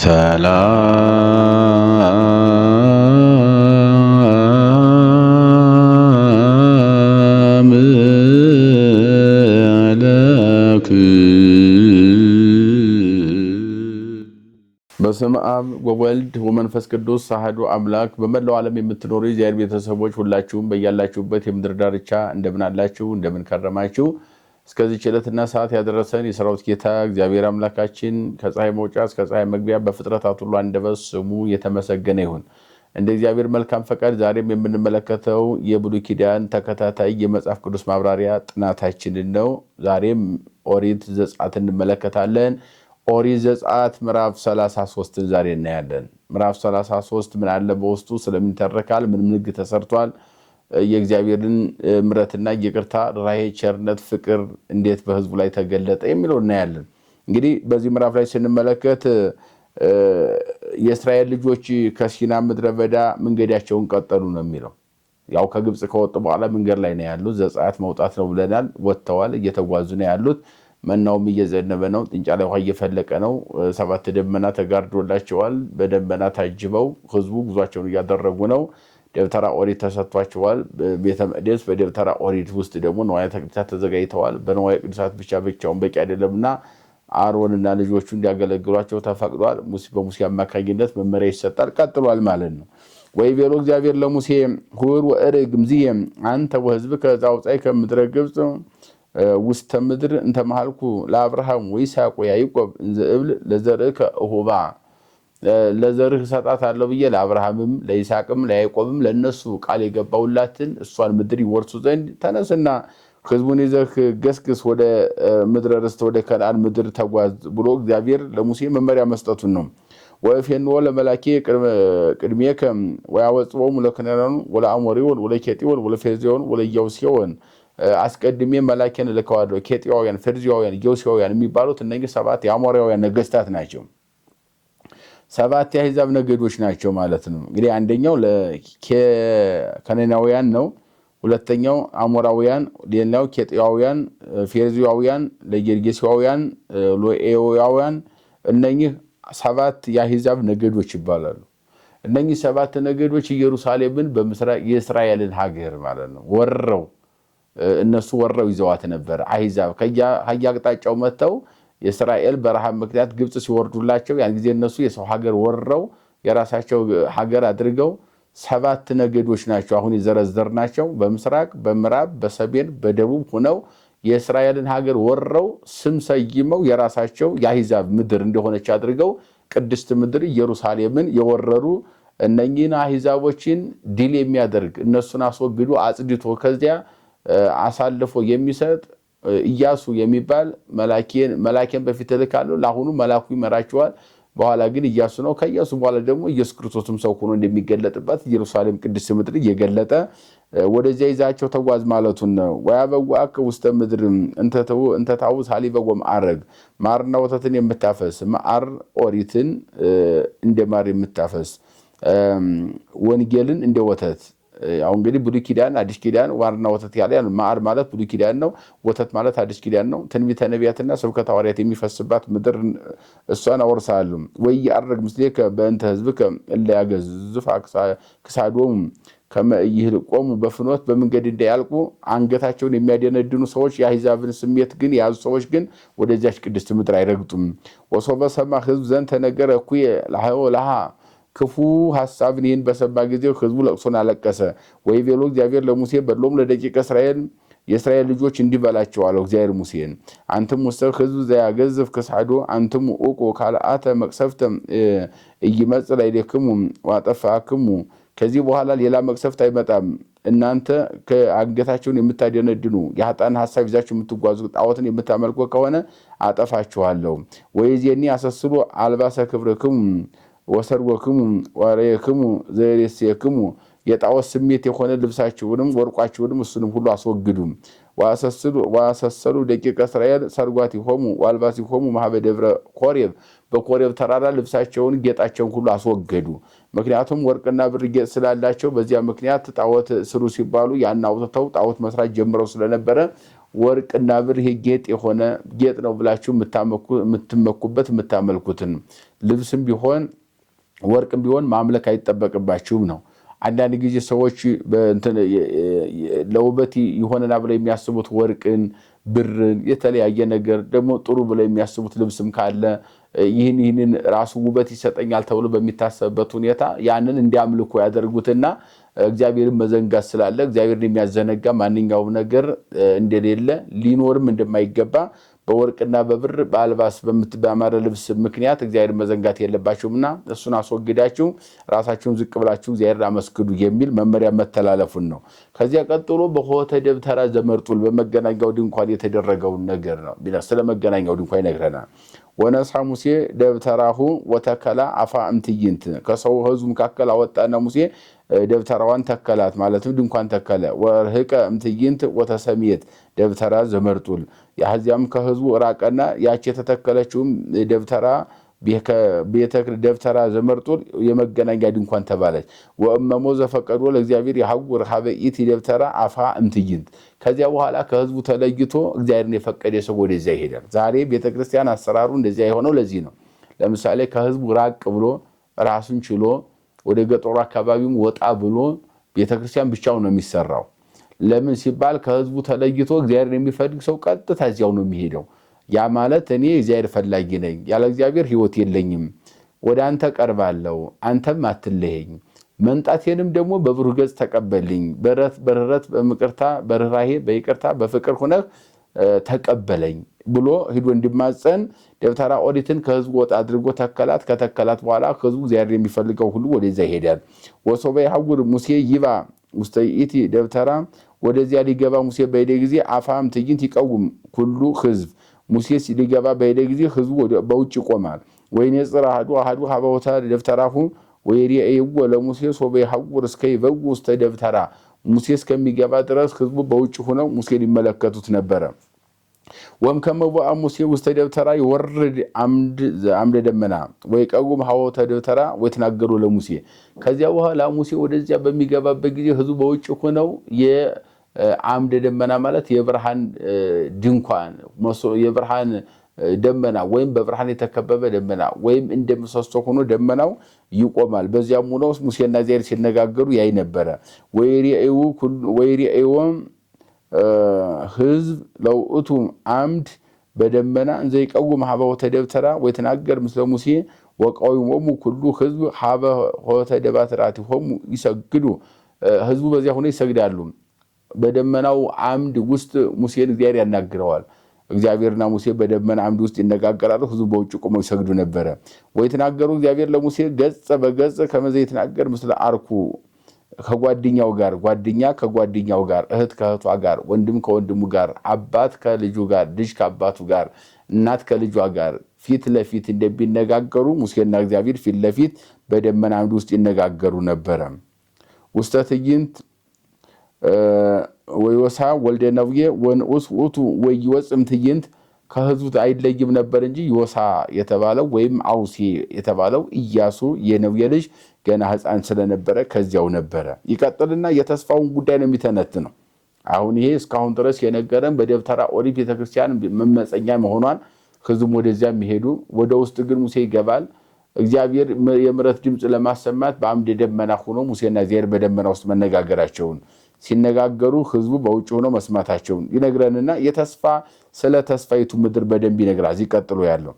ሰላም በስመ አብ ወወልድ ወመንፈስ ቅዱስ አሐዱ አምላክ። በመላው ዓለም የምትኖሩ የእግዚአብሔር ቤተሰቦች ሁላችሁም በያላችሁበት የምድር ዳርቻ እንደምን አላችሁ? እንደምን ከረማችሁ? እስከዚህ ዕለትና ሰዓት ያደረሰን የሰራዊት ጌታ እግዚአብሔር አምላካችን ከፀሐይ መውጫ እስከ ፀሐይ መግቢያ በፍጥረታት ሁሉ አንደበት ስሙ የተመሰገነ ይሁን። እንደ እግዚአብሔር መልካም ፈቃድ ዛሬም የምንመለከተው የብሉይ ኪዳን ተከታታይ የመጽሐፍ ቅዱስ ማብራሪያ ጥናታችንን ነው። ዛሬም ኦሪት ዘጸአት እንመለከታለን። ኦሪት ዘጸአት ምዕራፍ 33ን ዛሬ እናያለን። ምዕራፍ 33 ምን አለ በውስጡ? ስለምን ይተረካል? ምን ሕግ ተሰርቷል? የእግዚአብሔርን ምሕረትና ይቅርታ፣ ርኅራኄ፣ ቸርነት፣ ፍቅር እንዴት በሕዝቡ ላይ ተገለጠ የሚለው እናያለን። እንግዲህ በዚህ ምዕራፍ ላይ ስንመለከት የእስራኤል ልጆች ከሲና ምድረ በዳ መንገዳቸውን ቀጠሉ ነው የሚለው። ያው ከግብፅ ከወጡ በኋላ መንገድ ላይ ነው ያሉት። ዘጸአት መውጣት ነው ብለናል። ወጥተዋል፣ እየተጓዙ ነው ያሉት። መናውም እየዘነበ ነው። ጥንጫ ላይ ውሃ እየፈለቀ ነው። 7 ደመና ተጋርዶላቸዋል። በደመና ታጅበው ህዝቡ ጉዟቸውን እያደረጉ ነው። ደብተራ ኦሪት ተሰጥቷቸዋል። ቤተ መቅደስ በደብተራ ኦሪት ውስጥ ደግሞ ንዋየ ቅድሳት ተዘጋጅተዋል። በንዋየ ቅድሳት ብቻውን በቂ አይደለምና አሮንና ልጆቹ እንዲያገለግሏቸው ተፈቅዷል። በሙሴ አማካኝነት መመሪያ ይሰጣል። ቀጥሏል ማለት ነው። ወይቤሎ እግዚአብሔር ለሙሴ ሁር ወእርግ እምዝየ አንተ ወሕዝብከ ዘአውጻእከ ከምድረ ግብፅ ውስተ ምድር እንተ መሃልኩ ለአብርሃም ወይስሐቅ ወያዕቆብ እንዘ እብል ለዘርእከ እሁባ። ለዘርህ እሰጣታለሁ ብዬ ለአብርሃምም ለይስሐቅም ለያዕቆብም ለነሱ ቃል የገባሁላትን እሷን ምድር ይወርሱ ዘንድ ተነስና ህዝቡን ይዘህ ገስግስ፣ ወደ ምድረ ርስት ወደ ከነዓን ምድር ተጓዝ ብሎ እግዚአብሔር ለሙሴ መመሪያ መስጠቱን ነው። ወእፌንዎ ለመላኬ ቅድሜከ ወያወጽኦሙ ለከነዓን ወለአሞሪውን ወለኬጢውን ወለፌርዜውን ወለኢያቡሳውያን አስቀድሜ መላኬን እልከዋለሁ። ኬጢያውያን፣ ፌርዜያውያን፣ ኢያቡሳውያን የሚባሉት እነዚህ 7 የአሞራውያን ነገስታት ናቸው። 7 የአሕዛብ ነገዶች ናቸው ማለት ነው። እንግዲህ አንደኛው ለከነናውያን ነው። ሁለተኛው አሞራውያን፣ ሌላው ኬጢያውያን፣ ፌርዜያውያን፣ ለጌርጌሳውያን፣ ሎኤያውያን እነኚህ 7 የአሕዛብ ነገዶች ይባላሉ። እነኚህ 7 ነገዶች ኢየሩሳሌምን በምስራቅ የእስራኤልን ሀገር ማለት ነው እነሱ ወረው ይዘዋት ነበር። አሕዛብ ከየአቅጣጫው መጥተው የእስራኤል በረሃብ ምክንያት ግብፅ ሲወርዱላቸው ያን ጊዜ እነሱ የሰው ሀገር ወረው የራሳቸው ሀገር አድርገው 7 ነገዶች ናቸው አሁን የዘረዘርናቸው። በምስራቅ፣ በምዕራብ፣ በሰሜን፣ በደቡብ ሆነው የእስራኤልን ሀገር ወረው ስም ሰይመው የራሳቸው የአሕዛብ ምድር እንደሆነች አድርገው ቅድስት ምድር ኢየሩሳሌምን የወረሩ እነኚህን አሕዛቦችን ድል የሚያደርግ እነሱን አስወግዶ አጽድቶ ከዚያ አሳልፎ የሚሰጥ ኢያሱ የሚባል መላኬን በፊት እልካለሁ። ለአሁኑ መላኩ ይመራቸዋል። በኋላ ግን ኢያሱ ነው። ከኢያሱ በኋላ ደግሞ ኢየሱስ ክርስቶስም ሰው ሆኖ እንደሚገለጥበት ኢየሩሳሌም ቅድስት ምድር እየገለጠ ወደዚያ ይዛቸው ተጓዝ ማለቱን ነው። ወያበዋከ ውስተ ምድር እንተ ታውስ ሀሊበ ወመዓረግ፣ ማርና ወተትን የምታፈስ መዓር ኦሪትን እንደ ማር የምታፈስ ወንጌልን እንደ ወተት። ያው እንግዲህ ብሉይ ኪዳን አዲስ ኪዳን ማርና ወተት ያለ ማር ማለት ብሉይ ኪዳን ነው። ወተት ማለት አዲስ ኪዳን ነው። ትንቢተ ነቢያትና ስብከተ ሐዋርያት የሚፈስባት ምድር እሷን አወርሳለሁ። ወኢያዕርግ ምስሌከ በእንተ ሕዝብከ እለ ያገዝፋ ክሳዶሙ ከመ ይህልቆሙ በፍኖት፣ በመንገድ እንዳያልቁ አንገታቸውን የሚያደነድኑ ሰዎች የአሕዛብን ስሜት ግን የያዙ ሰዎች ግን ወደዚያች ቅድስት ምድር አይረግጡም። ወሶበ ሰማ ሕዝብ ዘንተ ነገረ እኩየ ለሃ ክፉ ሐሳብን ይህን በሰማ ጊዜ ህዝቡ ለቅሶን አለቀሰ። ወይቤሎ እግዚአብሔር ለሙሴ በሎሙ ለደቂቀ እስራኤል የእስራኤል ልጆች እንዲህ በላቸው አለው እግዚአብሔር ሙሴን፣ አንትም ውስተ ህዝብ ዘያገዝፍ ክሳዶ አንትም ዑቁ ካልአተ መቅሰፍተ ኢይመጽእ ላዕሌክሙ ወአጠፋክሙ። ከዚህ በኋላ ሌላ መቅሰፍት አይመጣም። እናንተ ከአንገታቸውን የምታደነድኑ የኃጥአን ሐሳብ ይዛችሁ የምትጓዙ ጣዖትን የምታመልኩ ከሆነ አጠፋችኋለሁ። ወይዜኒ አሰስሉ አልባሰ ክብርክሙ ወሰርወክሙ ወሬክሙ ዘሬሴክሙ፣ የጣዖት ስሜት የሆነ ልብሳችሁንም ወርቋችሁንም እሱንም ሁሉ አስወግዱ። ዋሰሰሉ ደቂቀ እስራኤል ሰርጓቲሆሙ ወአልባሲሆሙ ማኅበ ደብረ ኮሬብ፣ በኮሬብ ተራራ ልብሳቸውን ጌጣቸውን ሁሉ አስወገዱ። ምክንያቱም ወርቅና ብር ጌጥ ስላላቸው በዚያ ምክንያት ጣዖት ስሩ ሲባሉ ያን አውጥተው ጣዖት መስራት ጀምረው ስለነበረ ወርቅና ብር ጌጥ የሆነ ጌጥ ነው ብላችሁ የምትመኩበት የምታመልኩትን ልብስም ቢሆን ወርቅም ቢሆን ማምለክ አይጠበቅባችሁም ነው። አንዳንድ ጊዜ ሰዎች ለውበት ይሆነና ብለው የሚያስቡት ወርቅን ብርን የተለያየ ነገር ደግሞ ጥሩ ብለው የሚያስቡት ልብስም ካለ ይህንን ራሱ ውበት ይሰጠኛል ተብሎ በሚታሰብበት ሁኔታ ያንን እንዲያምልኩ ያደርጉትና እግዚአብሔርን መዘንጋት ስላለ እግዚአብሔርን የሚያዘነጋ ማንኛውም ነገር እንደሌለ ሊኖርም እንደማይገባ በወርቅና በብር በአልባስ በማረ ልብስ ምክንያት እግዚአብሔርን መዘንጋት የለባችሁምና እሱን አስወግዳችሁ ራሳችሁን ዝቅ ብላችሁ እግዚአብሔርን አመስግዱ የሚል መመሪያ መተላለፉን ነው። ከዚያ ቀጥሎ በሆተ ደብተራ ዘመርጡል በመገናኛው ድንኳን የተደረገውን ነገር ነው። ስለ መገናኛው ድንኳን ይነግረናል። ወነሳ ሙሴ ደብተራሁ ወተከላ አፋ እምትይንት ከሰው ሕዝብ መካከል አወጣና ሙሴ ደብተራዋን ተከላት ማለትም ድንኳን ተከለ። ወርህቀ እምትይንት ወተሰሚየት ደብተራ ዘመርጡል ያዚያም ከሕዝቡ ራቀና ያች የተተከለችውም ደብተራ ደብተራ ዘመርጡል የመገናኛ ድንኳን ተባለች። ወእመሞ ዘፈቀዶ ለእግዚአብሔር የሐውር ሀበኢት ደብተራ አፋ እምትይንት ከዚያ በኋላ ከሕዝቡ ተለይቶ እግዚአብሔርን የፈቀደ ሰው ወደዚያ ይሄዳል። ዛሬ ቤተክርስቲያን አሰራሩ እንደዚያ የሆነው ለዚህ ነው። ለምሳሌ ከሕዝቡ ራቅ ብሎ ራሱን ችሎ ወደ ገጠሩ አካባቢም ወጣ ብሎ ቤተክርስቲያን ብቻው ነው የሚሰራው። ለምን ሲባል ከሕዝቡ ተለይቶ እግዚአብሔርን የሚፈልግ ሰው ቀጥታ እዚያው ነው የሚሄደው። ያ ማለት እኔ እግዚአብሔር ፈላጊ ነኝ፣ ያለ እግዚአብሔር ሕይወት የለኝም፣ ወደ አንተ ቀርባለሁ፣ አንተም አትለየኝ፣ መንጣቴንም ደግሞ በብሩህ ገጽ ተቀበልኝ፣ በርህረት በምቅርታ በርህራሄ በይቅርታ በፍቅር ሆነህ ተቀበለኝ ብሎ ሂዶ እንዲማጸን ደብተራ ኦሪትን ከሕዝቡ ወጣ አድርጎ ተከላት። ከተከላት በኋላ ሕዝቡ እግዚአብሔር የሚፈልገው ሁሉ ወደዛ ይሄዳል። ወሶበ ይሐውር ሙሴ ይባ ውስተ ይእቲ ደብተራ ወደዚያ ሊገባ ሙሴ በሄደ ጊዜ አፋም ትዕይንት ይቀውም ሁሉ ሕዝብ ሙሴ ሊገባ በሄደ ጊዜ ሕዝቡ በውጭ ይቆማል። ወይኔጽር አሐዱ ሀበቦታ ደብተራሁ ወይሬእይዎ ለሙሴ ሶበ ይሐውር እስከ ይበው ውስተ ደብተራ ሙሴ እስከሚገባ ድረስ ሕዝቡ በውጭ ሆነው ሙሴን ይመለከቱት ነበረ። ወእምከመቦአ ሙሴ ውስተ ደብተራ ይወርድ አምደ ደመና ወይቀውም ሀበቦታ ደብተራ ወይትናገሩ ለሙሴ ከዚያ በኋላ ሙሴ ወደዚያ በሚገባበት ጊዜ ሕዝቡ በውጭ ሆነው የአምደ ደመና ማለት የብርሃን ድንኳን የብርሃን ደመና ወይም በብርሃን የተከበበ ደመና ወይም እንደምሰሶ ሆኖ ደመናው ይቆማል። በዚያም ሆነው ሙሴና እግዚአብሔር ሲነጋገሩ ያይ ነበረ። ወይሬእይዎም ሕዝብ ለውእቱ አምድ በደመና እንዘ ይቀውም ሀበቦተ ደብተራ ወይትናገር ምስለ ሙሴ ወቀዊሞሙ ኩሉ ሕዝብ ሀበቦተ ደብተራቲሆሙ ይሰግዱ ሕዝቡ በዚያ ሆነው ይሰግዳሉ። በደመናው አምድ ውስጥ ሙሴን እግዚአብሔር ያናግረዋል። እግዚአብሔርና ሙሴ በደመና አምድ ውስጥ ይነጋገራሉ። ሕዝቡ በውጭ ቆመው ይሰግዱ ነበረ። ወይትናገሩ እግዚአብሔር ለሙሴ ገጽ በገጽ ከመዘ ይትናገር ምስለ አርኩ ከጓደኛው ጋር ጓደኛ ከጓደኛው ጋር እህት ከእህቷ ጋር ወንድም ከወንድሙ ጋር አባት ከልጁ ጋር ልጅ ከአባቱ ጋር እናት ከልጇ ጋር ፊት ለፊት እንደሚነጋገሩ ሙሴና እግዚአብሔር ፊት ለፊት በደመና አምድ ውስጥ ይነጋገሩ ነበረ። ውስተ ትዕይንት ወዮሳ ወልደ ነብዬ ወንኡስ ውእቱ ወይወፅም ትዕይንት ከሕዝቡ አይለይም ነበር እንጂ ዮሳ የተባለው ወይም አውሲ የተባለው ኢያሱ የነብየ ልጅ ገና ሕፃን ስለነበረ ከዚያው ነበረ። ይቀጥልና የተስፋውን ጉዳይ ነው የሚተነትነው። አሁን ይሄ እስካሁን ድረስ የነገረን በደብተራ ኦሪት ቤተክርስቲያን መመፀኛ መሆኗን ሕዝቡም ወደዚያ የሚሄዱ ወደ ውስጥ ግን ሙሴ ይገባል። እግዚአብሔር የምሕረት ድምፅ ለማሰማት በአምደ ደመና ሆኖ ሙሴና እግዚአብሔር በደመና ውስጥ መነጋገራቸውን ሲነጋገሩ ሕዝቡ በውጭ ሆኖ መስማታቸውን ይነግረንና የተስፋ ስለ ተስፋይቱ ምድር በደንብ ይነግራል። ይቀጥሉ ያለው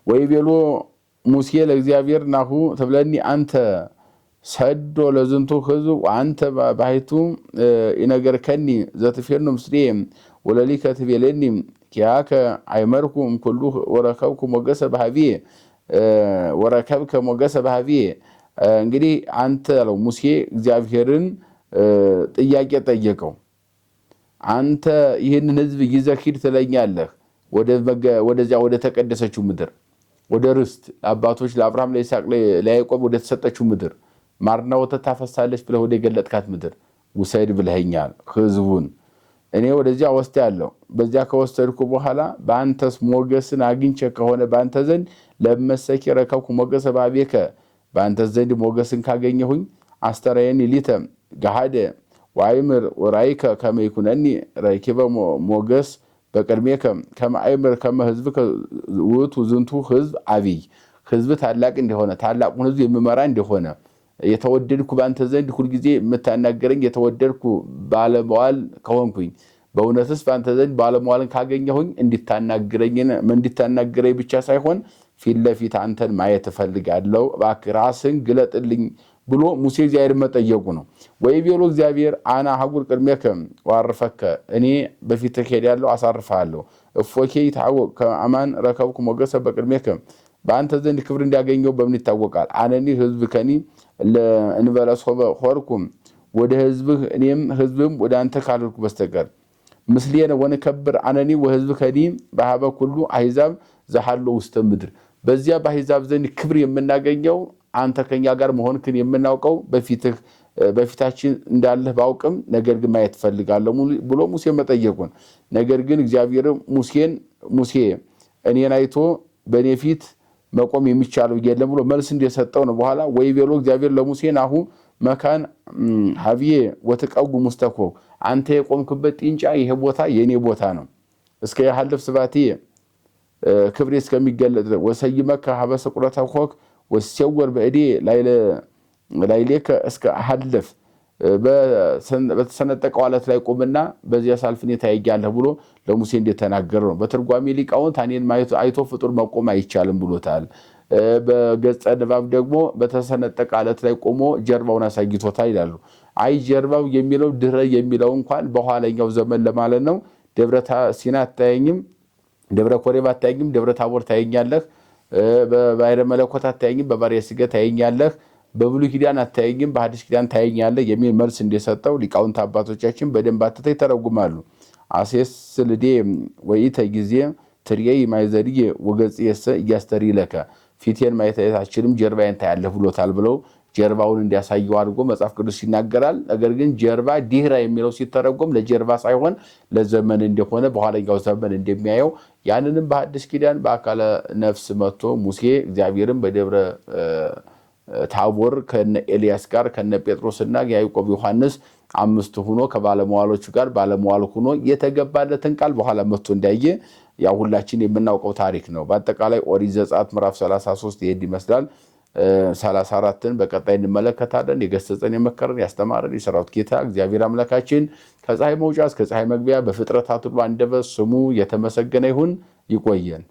ወይቤሎ ሙሴ ለእግዚአብሔር ናሁ ተብለኒ አንተ ሰዶ ለዝንቱ ሕዝብ አንተ ባሕቱ ይነገርከኒ ዘትፌኑ ምስሌ ወለሊከ ትቤለኒ ኪያከ አይመርኩ እምኩሉ ወረከብኩ ሞገሰ በሃቢየ ወረከብከ ሞገሰ በሃቢየ። እንግዲህ አንተ አለው ሙሴ እግዚአብሔርን ጥያቄ ጠየቀው። አንተ ይህንን ሕዝብ ይዘህ ሂድ ትለኛለህ ወደዚያ ወደ ተቀደሰችው ምድር ወደ ርስት ለአባቶች ለአብርሃም ለይስሐቅ ለያዕቆብ ወደ ተሰጠችው ምድር ማርና ወተት ታፈሳለች ብለህ ወደ ገለጥካት ምድር ውሰድ ብለኸኛል። ሕዝቡን እኔ ወደዚያ ወስዳለሁ። በዚያ ከወሰድኩ በኋላ በአንተስ ሞገስን አግኝቼ ከሆነ በአንተ ዘንድ ለመሰኪ ረከብኩ ሞገሰ በኀቤከ በአንተ ዘንድ ሞገስን ካገኘሁኝ አስተራየኒ ሊተ ገሃደ ወአይምር ወራይከ ከመ ይኩነኒ ረኪበ ሞገስ በቅድሜከ ከመ አእምር ከመ ሕዝብከ ውእቱ ዝንቱ ሕዝብ አብይ ሕዝብ ታላቅ እንደሆነ ታላቁን ሕዝብ የምመራ እንደሆነ የተወደድኩ ባንተ ዘንድ ሁልጊዜ የምታናገረኝ የተወደድኩ ባለመዋል ከሆንኩኝ በእውነትስ ባንተ ዘንድ ባለመዋልን ካገኘሁኝ እንድታናገረኝ ብቻ ሳይሆን ፊት ለፊት አንተን ማየት እፈልጋለሁ እባክህ ራስን ግለጥልኝ ብሎ ሙሴ እግዚአብሔር መጠየቁ ነው። ወይቤሎ እግዚአብሔር አነ ሀጉር ቅድሜከ ወአርፈከ እኔ በፊትህ ሄዳለሁ አሳርፍሃለሁ። እፎኬ ይታወቅ ከአማን ረከብኩ ሞገሰ በቅድሜከ በአንተ ዘንድ ክብር እንዲያገኘው በምን ይታወቃል? አነኒ ህዝብ ከኒ ለእንበለስ ሆርኩም ወደ ህዝብህ እኔም ህዝብም ወደ አንተ ካልልኩ በስተቀር ምስሌነ ወንከብር አነኒ ወህዝብ ከኒ በሀበ ኩሉ አሕዛብ ዘሐሎ ውስተ ምድር በዚያ በአሕዛብ ዘንድ ክብር የምናገኘው አንተ ከኛ ጋር መሆንክን የምናውቀው በፊታችን እንዳለህ ባውቅም ነገር ግን ማየት ፈልጋለሁ ብሎ ሙሴ መጠየቁን ነገር ግን እግዚአብሔር ሙሴ እኔን አይቶ በእኔ ፊት መቆም የሚቻለው የለም ብሎ መልስ እንደሰጠው ነው። በኋላ ወይቤሎ እግዚአብሔር ለሙሴ ናሁ መካን ሀብዬ ወተቀጉ ሙስተኮ አንተ የቆምክበት ጢንጫ ይሄ ቦታ የኔ ቦታ ነው እስከ ያህልፍ ስባቴ ክብሬ እስከሚገለጥ ወሰይመከ ሀበሰ ቁረተ ኮክ ወሰወር በእዴ ላይሌከ እስከ አሐልፍ በተሰነጠቀው ዓለት ላይ ቆምና በዚያ ሳልፍኔ ታየኛለህ ብሎ ለሙሴ እንደተናገረው ነው። በትርጓሜ ሊቃውንት እኔን አይቶ ፍጡር መቆም አይቻልም ብሎታል። በገጸ ንባብ ደግሞ በተሰነጠቀ ዓለት ላይ ቆሞ ጀርባውን አሳይቶታል ይላሉ። አይ ጀርባው የሚለው ድህረ የሚለው እንኳን በኋለኛው ዘመን ለማለት ነው። ደብረ ሲና አታየኝም፣ ደብረ ኮሬብ አታየኝም፣ ደብረ ታቦር ታየኛለህ፣ በባሕረ መለኮት አታየኝም፣ በባሕረ ሥጋ ታየኛለህ፣ በብሉይ ኪዳን አታየኝም፣ በሐዲስ ኪዳን ታየኛለህ የሚል መልስ እንደሰጠው ሊቃውንት አባቶቻችን በደንብ አጥተው ይተረጉማሉ። አሴስ ልዴ ወይተ ጊዜ ትርየይ ማይዘርየ ወገጽየሰ እያስተሪለከ ፊቴን ማየት አትችልም ጀርባዬን ታያለህ ብሎታል ብለው ጀርባውን እንዲያሳየው አድርጎ መጽሐፍ ቅዱስ ይናገራል። ነገር ግን ጀርባ ዲህራ የሚለው ሲተረጎም ለጀርባ ሳይሆን ለዘመን እንደሆነ በኋለኛው ዘመን እንደሚያየው ያንንም በሐዲስ ኪዳን በአካለ ነፍስ መጥቶ ሙሴ እግዚአብሔርን በደብረ ታቦር ከነ ኤልያስ ጋር ከነ ጴጥሮስና ያዕቆብ ዮሐንስ አምስት ሆኖ ከባለመዋሎቹ ጋር ባለመዋል ሆኖ የተገባለትን ቃል በኋላ መጥቶ እንዳየ ያው ሁላችን የምናውቀው ታሪክ ነው። በአጠቃላይ ኦሪት ዘጸአት ምዕራፍ 33 ይሄድ ይመስላል። 34ን በቀጣይ እንመለከታለን። የገሰጸን የመከረን ያስተማረን የሰራዊት ጌታ እግዚአብሔር አምላካችን ከፀሐይ መውጫ እስከ ፀሐይ መግቢያ በፍጥረታት ሁሉ አንደበት ስሙ የተመሰገነ ይሁን። ይቆየን።